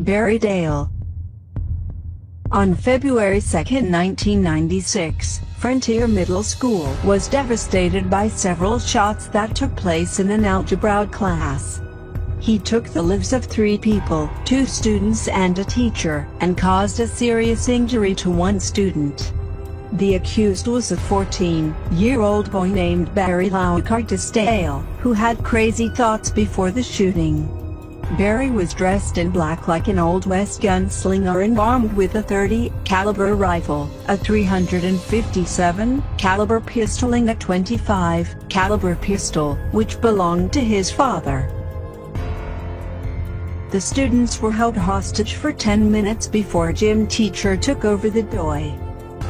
Berrydale. On February 2, 1996, Frontier Middle School was devastated by several shots that took place in an algebra class. He took the lives of 3 people, 2 students and a teacher, and caused a serious injury to 1 student. The accused was a 14-year-old boy named Barry Laucartisdale, who had crazy thoughts before the shooting. Barry was dressed in black like an Old West gunslinger and armed with a .30 caliber rifle, a .357 caliber pistol and a .25 caliber pistol, which belonged to his father. The students were held hostage for 10 minutes before a gym teacher took over the boy.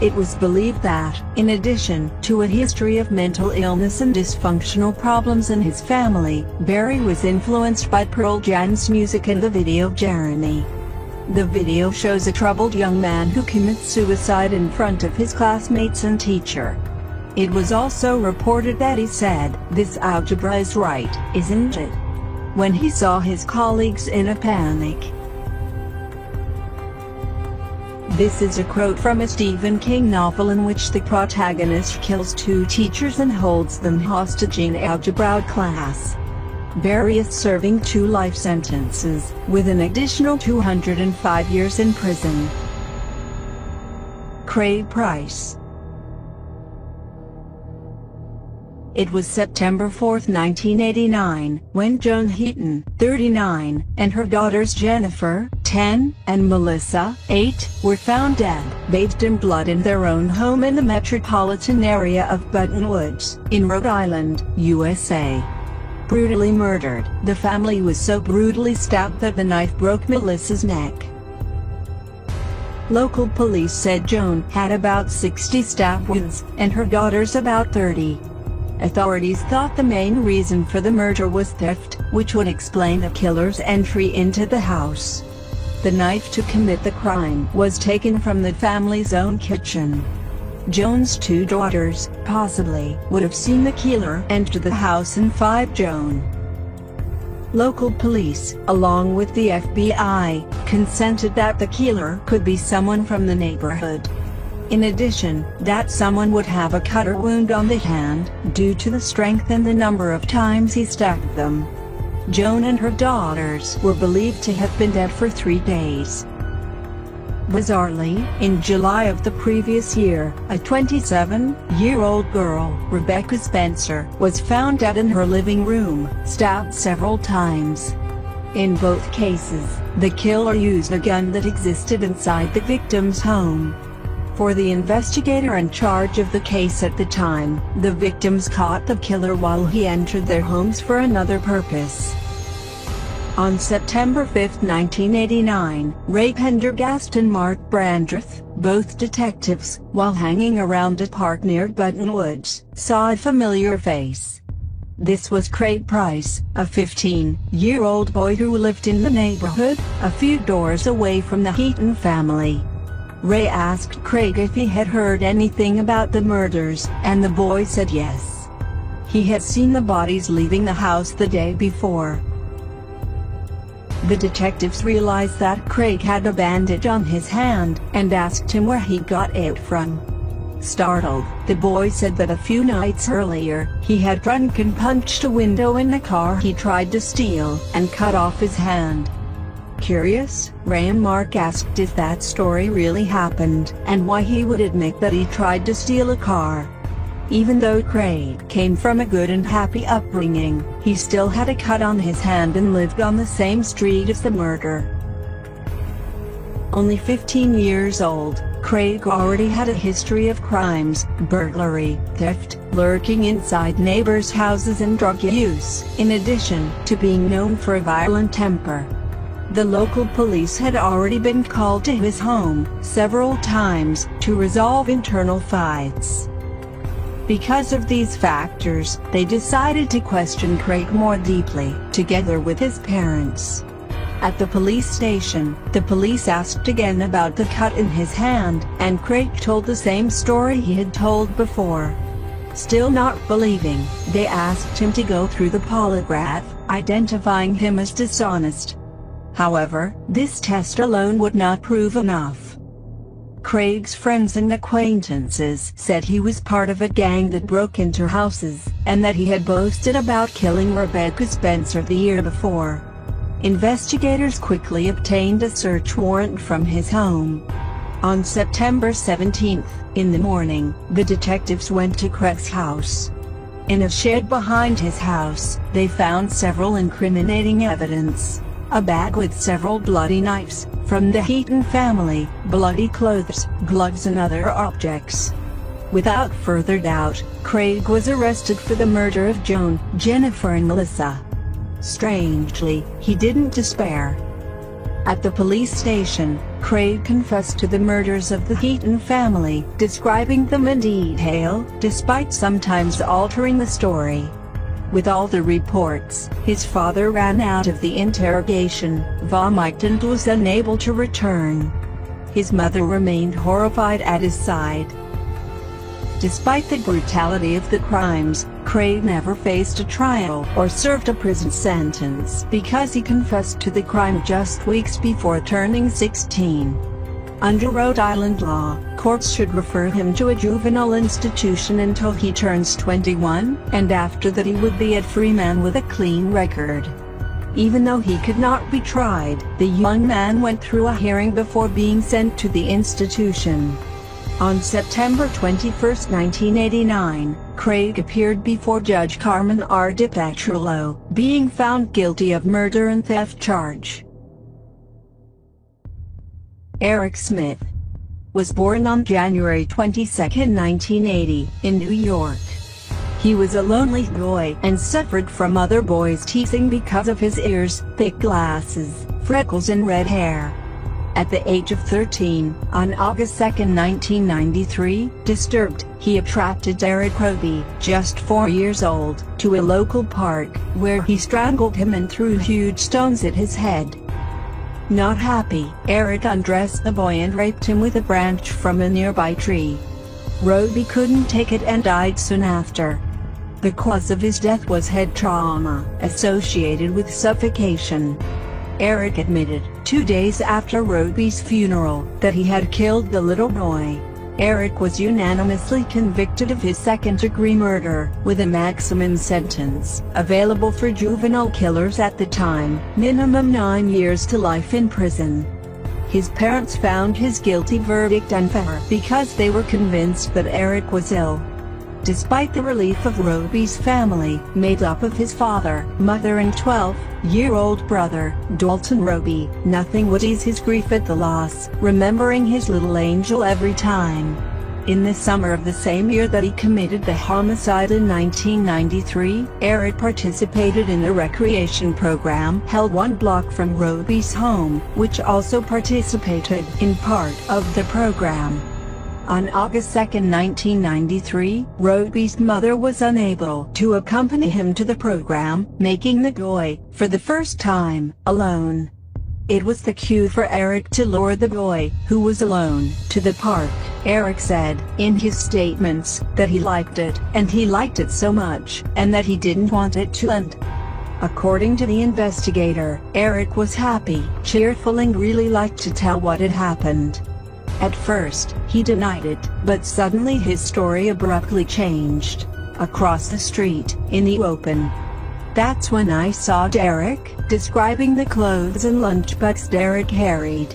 It was believed that, in addition to a history of mental illness and dysfunctional problems in his family, Barry was influenced by Pearl Jam's music and the video Jeremy. The video shows a troubled young man who commits suicide in front of his classmates and teacher. It was also reported that he said, "This algebra is right, isn't it?" when he saw his colleagues in a panic. This is a quote from a Stephen King novel in which the protagonist kills 2 teachers and holds them hostage in algebra class. Barry is serving 2 life sentences, with an additional 205 years in prison. Craig Price. It was September 4, 1989, when Joan Heaton, 39, and her daughters Jennifer, 10, and Melissa, 8, were found dead, bathed in blood in their own home in the metropolitan area of Buttonwoods, in Rhode Island, USA. Brutally murdered, the family was so brutally stabbed that the knife broke Melissa's neck. Local police said Joan had about 60 stab wounds, and her daughters about 30. Authorities thought the main reason for the murder was theft, which would explain the killer's entry into the house. The knife to commit the crime was taken from the family's own kitchen. Joan's 2 daughters, possibly, would have seen the killer enter the house and find Joan. Local police, along with the FBI, consented that the killer could be someone from the neighborhood. In addition, that someone would have a cutter wound on the hand, due to the strength and the number of times he stabbed them. Joan and her daughters were believed to have been dead for 3 days. Bizarrely, in July of the previous year, a 27-year-old girl, Rebecca Spencer, was found dead in her living room, stabbed several times. In both cases, the killer used a gun that existed inside the victim's home. For the investigator in charge of the case at the time, the victims caught the killer while he entered their homes for another purpose. On September 5, 1989, Ray Pendergast and Mark Brandreth, both detectives, while hanging around a park near Buttonwoods, saw a familiar face. This was Craig Price, a 15-year-old boy who lived in the neighborhood, a few doors away from the Heaton family. Ray asked Craig if he had heard anything about the murders, and the boy said yes. He had seen the bodies leaving the house the day before. The detectives realized that Craig had a bandage on his hand, and asked him where he got it from. Startled, the boy said that a few nights earlier, he had drunk and punched a window in a car he tried to steal, and cut off his hand. Curious, Ray and Mark asked if that story really happened, and why he would admit that he tried to steal a car. Even though Craig came from a good and happy upbringing, he still had a cut on his hand and lived on the same street as the murderer. Only 15 years old, Craig already had a history of crimes, burglary, theft, lurking inside neighbors' houses and drug use, in addition to being known for a violent temper. The local police had already been called to his home several times to resolve internal fights. Because of these factors, they decided to question Craig more deeply, together with his parents. At the police station, the police asked again about the cut in his hand, and Craig told the same story he had told before. Still not believing, they asked him to go through the polygraph, identifying him as dishonest. However, this test alone would not prove enough. Craig's friends and acquaintances said he was part of a gang that broke into houses, and that he had boasted about killing Rebecca Spencer the year before. Investigators quickly obtained a search warrant from his home. On September 17th, in the morning, the detectives went to Craig's house. In a shed behind his house, they found several incriminating evidence. A bag with several bloody knives, from the Heaton family, bloody clothes, gloves and other objects. Without further doubt, Craig was arrested for the murder of Joan, Jennifer and Melissa. Strangely, he didn't despair. At the police station, Craig confessed to the murders of the Heaton family, describing them in detail, despite sometimes altering the story. With all the reports, his father ran out of the interrogation, vomited and was unable to return. His mother remained horrified at his side. Despite the brutality of the crimes, Craig never faced a trial or served a prison sentence because he confessed to the crime just weeks before turning 16. Under Rhode Island law, courts should refer him to a juvenile institution until he turns 21, and after that he would be a free man with a clean record. Even though he could not be tried, the young man went through a hearing before being sent to the institution. On September 21, 1989, Craig appeared before Judge Carmen R. DiPetrillo, being found guilty of murder and theft charge. Eric Smith was born on January 22, 1980, in New York. He was a lonely boy and suffered from other boys' teasing because of his ears, thick glasses, freckles and red hair. At the age of 13, on August 2, 1993, disturbed, he attracted Eric Roby, just 4 years old, to a local park, where he strangled him and threw huge stones at his head. Not happy, Eric undressed the boy and raped him with a branch from a nearby tree. Roby couldn't take it and died soon after. The cause of his death was head trauma, associated with suffocation. Eric admitted, 2 days after Roby's funeral, that he had killed the little boy. Eric was unanimously convicted of his second-degree murder, with a maximum sentence, available for juvenile killers at the time, minimum 9 years to life in prison. His parents found his guilty verdict unfair because they were convinced that Eric was ill. Despite the relief of Roby's family, made up of his father, mother and 12-year-old brother, Dalton Roby, nothing would ease his grief at the loss, remembering his little angel every time. In the summer of the same year that he committed the homicide in 1993, Eric participated in a recreation program held 1 block from Roby's home, which also participated in part of the program. On August 2, 1993, Roby's mother was unable to accompany him to the program, making the boy, for the first time, alone. It was the cue for Eric to lure the boy, who was alone, to the park. Eric said, in his statements, that he liked it, and he liked it so much, and that he didn't want it to end. According to the investigator, Eric was happy, cheerful and really liked to tell what had happened. At first, he denied it, but suddenly his story abruptly changed. Across the street, in the open. That's when I saw Derek, describing the clothes and lunchbox Derek carried.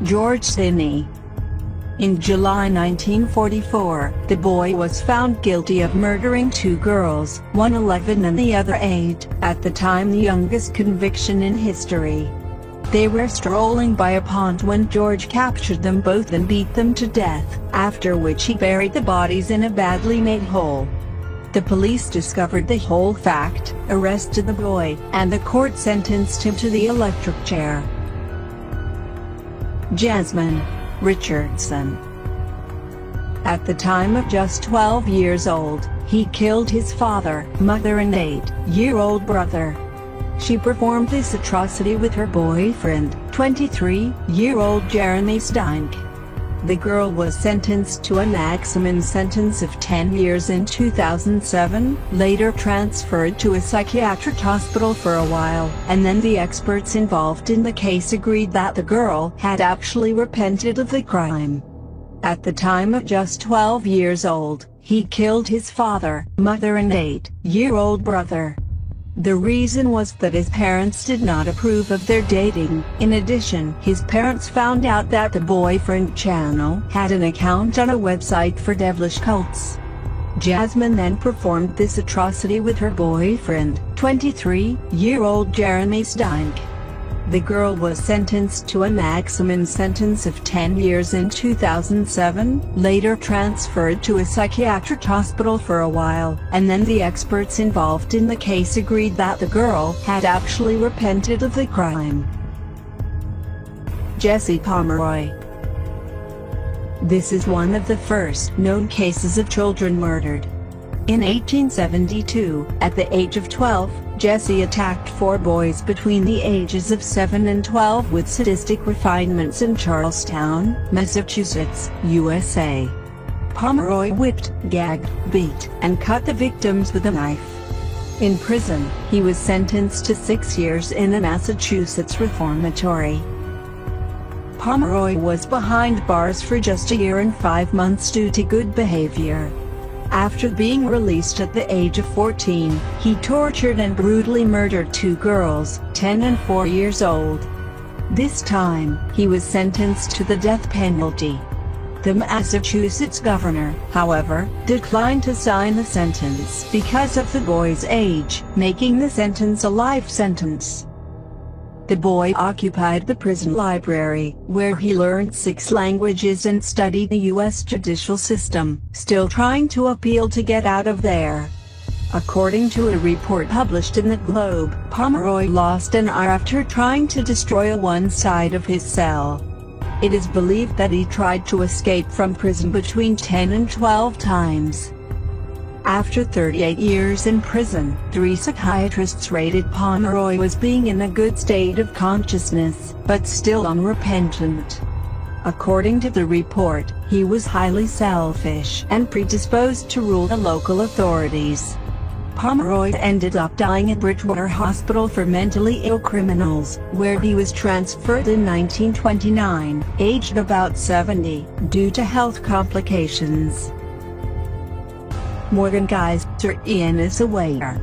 George Sidney. In July 1944, the boy was found guilty of murdering 2 girls, one 11 and the other 8, at the time the youngest conviction in history. They were strolling by a pond when George captured them both and beat them to death, after which he buried the bodies in a badly made hole. The police discovered the whole fact, arrested the boy, and the court sentenced him to the electric chair. Jasmine Richardson. At the time of just 12 years old, he killed his father, mother and 8-year-old brother. She performed this atrocity with her boyfriend, 23-year-old Jeremy Steinke. The girl was sentenced to a maximum sentence of 10 years in 2007, later transferred to a psychiatric hospital for a while, and then the experts involved in the case agreed that the girl had actually repented of the crime. At the time of just 12 years old, he killed his father, mother and 8-year-old brother. The reason was that his parents did not approve of their dating. In addition, his parents found out that the boyfriend channel had an account on a website for devilish cults. Jasmine then performed this atrocity with her boyfriend, 23-year-old Jeremy Steinke. The girl was sentenced to a maximum sentence of 10 years in 2007, later transferred to a psychiatric hospital for a while, and then the experts involved in the case agreed that the girl had actually repented of the crime. Jesse Pomeroy. This is one of the first known cases of children murdered. In 1872, at the age of 12, Jesse attacked 4 boys between the ages of 7 and 12 with sadistic refinements in Charlestown, Massachusetts, USA. Pomeroy whipped, gagged, beat, and cut the victims with a knife. In prison, he was sentenced to 6 years in a Massachusetts reformatory. Pomeroy was behind bars for just a year and 5 months due to good behavior. After being released at the age of 14, he tortured and brutally murdered 2 girls, 10 and 4 years old. This time, he was sentenced to the death penalty. The Massachusetts governor, however, declined to sign the sentence because of the boy's age, making the sentence a life sentence. The boy occupied the prison library, where he learned 6 languages and studied the U.S. judicial system, still trying to appeal to get out of there. According to a report published in the Globe, Pomeroy lost an eye after trying to destroy one side of his cell. It is believed that he tried to escape from prison between 10 and 12 times. After 38 years in prison, 3 psychiatrists rated Pomeroy as being in a good state of consciousness, but still unrepentant. According to the report, he was highly selfish and predisposed to rule the local authorities. Pomeroy ended up dying at Bridgewater Hospital for Mentally Ill Criminals, where he was transferred in 1929, aged about 70, due to health complications. Morgan Geyser Ennis Aware.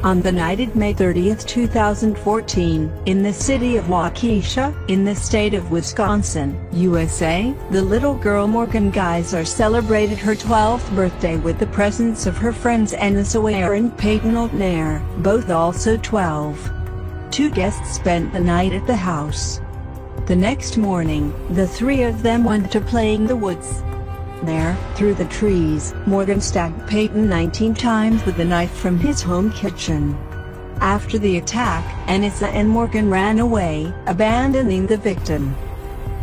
On the night of May 30, 2014, in the city of Waukesha, in the state of Wisconsin, USA, the little girl Morgan Geyser celebrated her 12th birthday with the presence of her friends Ennis Aware and Peyton Altnair, both also 12. 2 guests spent the night at the house. The next morning, the 3 of them went to play in the woods. There, through the trees, Morgan stabbed Peyton 19 times with a knife from his home kitchen. After the attack, Ennis and Morgan ran away, abandoning the victim.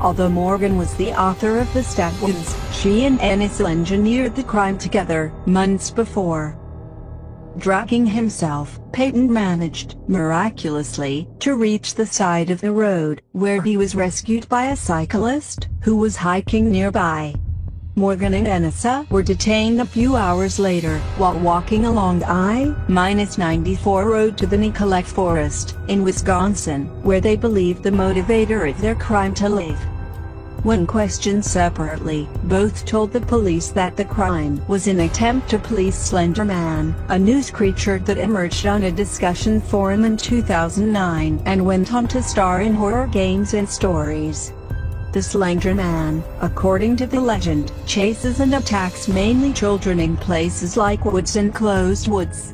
Although Morgan was the author of the stab wounds, she and Ennis engineered the crime together, months before. Dragging himself, Peyton managed, miraculously, to reach the side of the road, where he was rescued by a cyclist, who was hiking nearby. Morgan and Ennis were detained a few hours later, while walking along I-94 road to the Nicolet Forest, in Wisconsin, where they believed the motivator of their crime to live. When questioned separately, both told the police that the crime was an attempt to please Slender Man, a news creature that emerged on a discussion forum in 2009 and went on to star in horror games and stories. The Slender Man, according to the legend, chases and attacks mainly children in places like woods and closed woods.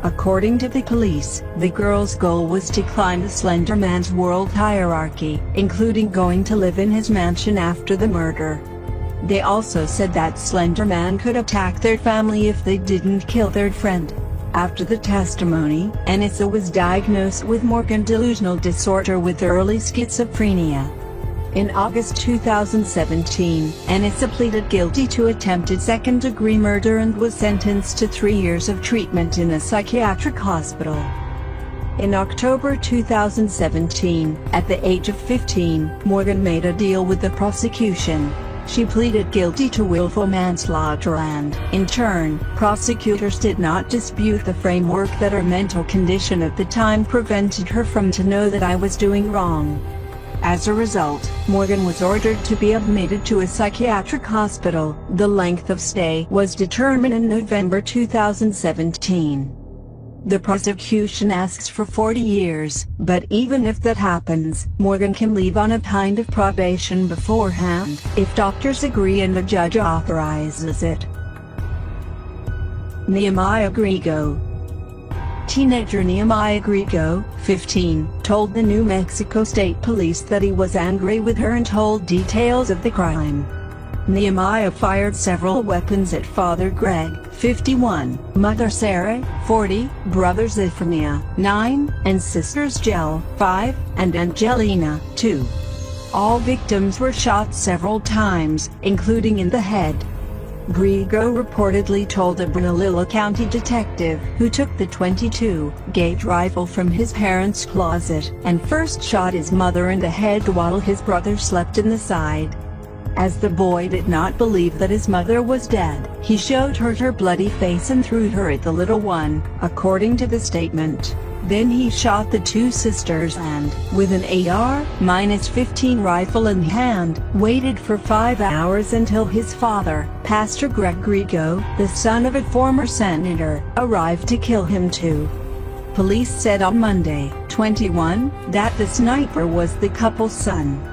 According to the police, the girl's goal was to climb the Slender Man's world hierarchy, including going to live in his mansion after the murder. They also said that Slender Man could attack their family if they didn't kill their friend. After the testimony, Ennis was diagnosed with Morgan delusional disorder with early schizophrenia. In August 2017, Ennis pleaded guilty to attempted second-degree murder and was sentenced to 3 years of treatment in a psychiatric hospital. In October 2017, at the age of 15, Morgan made a deal with the prosecution. She pleaded guilty to willful manslaughter and, in turn, prosecutors did not dispute the framework that her mental condition at the time prevented her from to know that I was doing wrong. As a result, Morgan was ordered to be admitted to a psychiatric hospital. The length of stay was determined in November 2017. The prosecution asks for 40 years, but even if that happens, Morgan can leave on a kind of probation beforehand, if doctors agree and the judge authorizes it. Nehemiah Griego. Teenager Nehemiah Griego, 15, told the New Mexico State Police that he was angry with her and told details of the crime. Nehemiah fired several weapons at Father Greg, 51, Mother Sarah, 40, Brother Zephaniah, 9, and Sisters Jill, 5, and Angelina, 2. All victims were shot several times, including in the head. Griego reportedly told a Bernalillo County detective, who took the .22-gauge rifle from his parents' closet, and first shot his mother in the head while his brother slept in the side. As the boy did not believe that his mother was dead, he showed her bloody face and threw her at the little one, according to the statement. Then he shot the two sisters and, with an AR-15 rifle in hand, waited for 5 hours until his father, Pastor Greg Griego, the son of a former senator, arrived to kill him too. Police said on Monday, 21, that the sniper was the couple's son,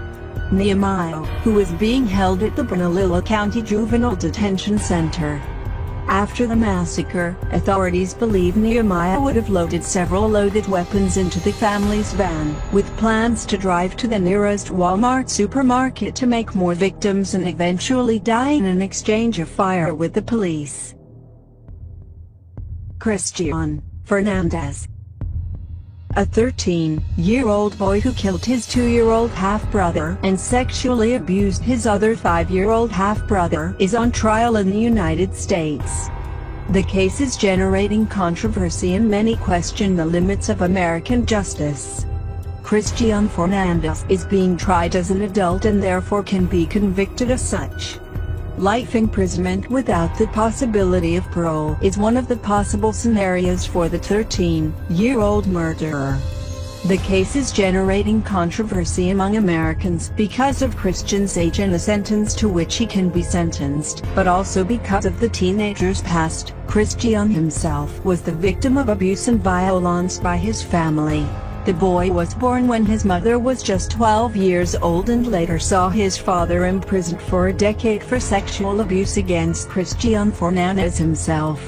Nehemiah, who was being held at the Bernalillo County Juvenile Detention Center. After the massacre, authorities believe Nehemiah would have loaded several loaded weapons into the family's van, with plans to drive to the nearest Walmart supermarket to make more victims and eventually die in an exchange of fire with the police. Christian Fernandez. A 13-year-old boy who killed his 2-year-old half-brother and sexually abused his other 5-year-old half-brother is on trial in the United States. The case is generating controversy and many question the limits of American justice. Christian Fernandez is being tried as an adult and therefore can be convicted as such. Life imprisonment without the possibility of parole is one of the possible scenarios for the 13-year-old murderer. The case is generating controversy among Americans because of Christian's age and the sentence to which he can be sentenced, but also because of the teenager's past. Christian himself was the victim of abuse and violence by his family. The boy was born when his mother was just 12 years old and later saw his father imprisoned for a decade for sexual abuse against Christian Fernandez himself.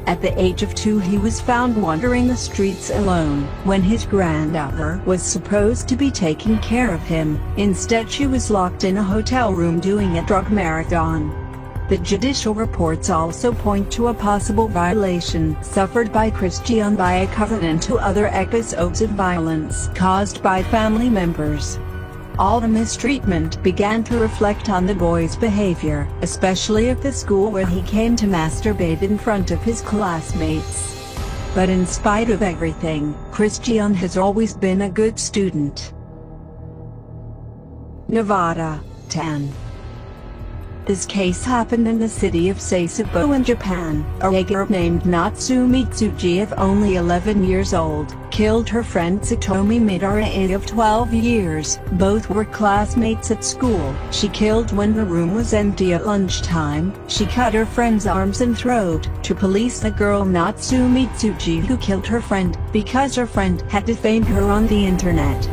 At the age of 2 he was found wandering the streets alone, when his granddaughter was supposed to be taking care of him. Instead she was locked in a hotel room doing a drug marathon. The judicial reports also point to a possible violation suffered by Christian by a cousin and 2 other episodes of violence caused by family members. All the mistreatment began to reflect on the boy's behavior, especially at the school where he came to masturbate in front of his classmates. But in spite of everything, Christian has always been a good student. Nevada, 10. This case happened in the city of Sasebo in Japan. A girl named Natsume Tsuji of only 11 years old, killed her friend Satomi Midare of 12 years. Both were classmates at school. She killed when the room was empty at lunchtime. She cut her friend's arms and throat. To police, the girl Natsume Tsuji who killed her friend, because her friend had defamed her on the internet.